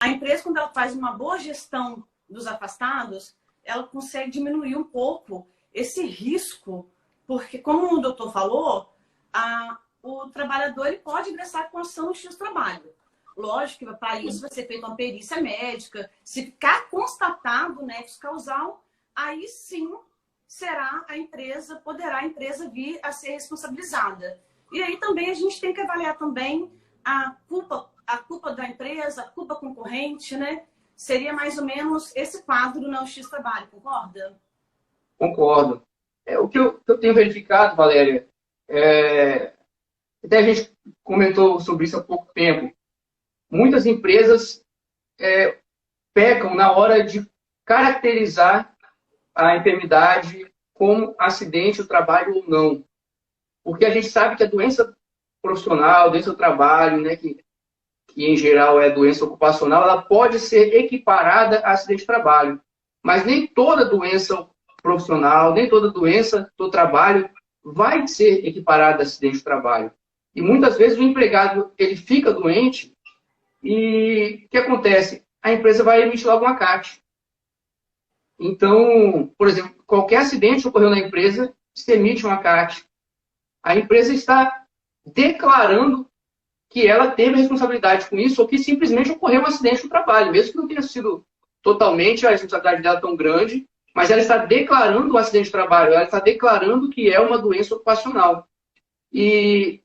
A empresa, quando ela faz uma boa gestão dos afastados, ela consegue diminuir um pouco esse risco, porque, como o doutor falou, o trabalhador ele pode ingressar com ação no X trabalho. Lógico que para isso vai ser feita uma perícia médica. Se ficar constatado nexo causal, aí sim poderá a empresa vir a ser responsabilizada. E aí também a gente tem que avaliar também a culpa da empresa, a culpa concorrente, né? Seria mais ou menos esse quadro no X Trabalho, concorda? Concordo. O que eu tenho verificado, Valéria, até a gente comentou sobre isso há pouco tempo, muitas empresas pecam na hora de caracterizar a enfermidade como acidente do trabalho ou não. Porque a gente sabe que a doença profissional, doença do trabalho, né, que em geral é doença ocupacional, ela pode ser equiparada a acidente de trabalho. Mas nem toda doença profissional, nem toda doença do trabalho vai ser equiparada a acidente de trabalho. E muitas vezes o empregado ele fica doente e o que acontece? A empresa vai emitir logo uma CAT. Então, por exemplo, qualquer acidente que ocorreu na empresa, se emite uma CAT. A empresa está declarando que ela teve responsabilidade com isso ou que simplesmente ocorreu um acidente no trabalho, mesmo que não tenha sido totalmente a responsabilidade dela tão grande, mas ela está declarando o acidente de trabalho, ela está declarando que é uma doença ocupacional. E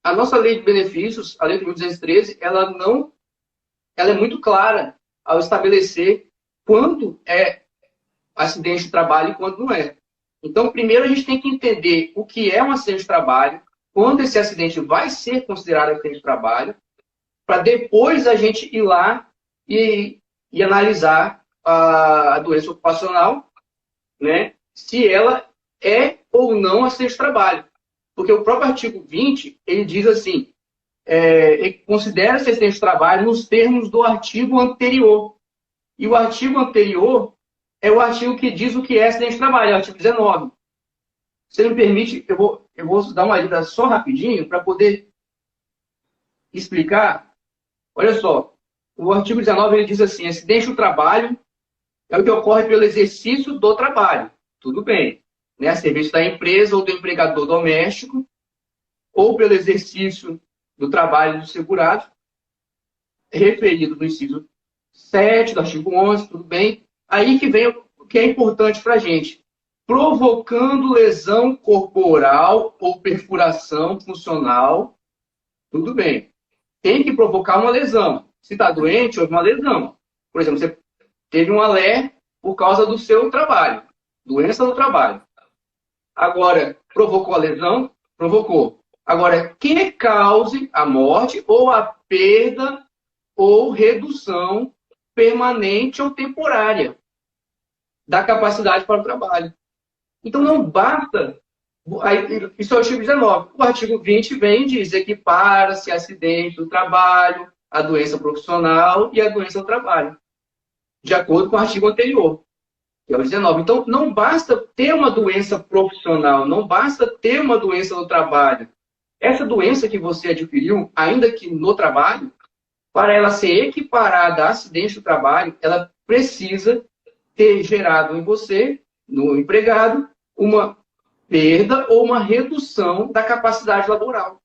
a nossa lei de benefícios, a lei de 1213, ela é muito clara ao estabelecer quando é acidente de trabalho e quando não é. Então, primeiro a gente tem que entender o que é um acidente de trabalho, quando esse acidente vai ser considerado acidente de trabalho, para depois a gente ir lá e analisar a doença ocupacional, né, se ela é ou não acidente de trabalho. Porque o próprio artigo 20, ele diz assim, considera-se acidente de trabalho nos termos do artigo anterior. E o artigo anterior é o artigo que diz o que é acidente de trabalho, é o artigo 19. Se você me permite, eu vou dar uma lida só rapidinho para poder explicar. Olha só, o artigo 19 ele diz assim, acidente do trabalho é o que ocorre pelo exercício do trabalho. Tudo bem. Né? A serviço da empresa ou do empregador doméstico, ou pelo exercício do trabalho do segurado, referido no inciso 7 do artigo 11, tudo bem. Aí que vem o que é importante para a gente. Provocando lesão corporal ou perfuração funcional, tudo bem. Tem que provocar uma lesão. Se está doente, houve uma lesão. Por exemplo, você teve um ALE por causa do seu trabalho. Doença no trabalho. Agora, provocou a lesão? Provocou. Agora, que cause a morte ou a perda ou redução permanente ou temporária da capacidade para o trabalho. Então, não basta... Isso é o artigo 19. O artigo 20 vem e diz equipara-se acidente do trabalho, a doença profissional e a doença do trabalho, de acordo com o artigo anterior, que é o 19. Então, não basta ter uma doença profissional, não basta ter uma doença no trabalho. Essa doença que você adquiriu, ainda que no trabalho, para ela ser equiparada a acidente do trabalho, ela precisa ter gerado em você, no empregado, uma perda ou uma redução da capacidade laboral.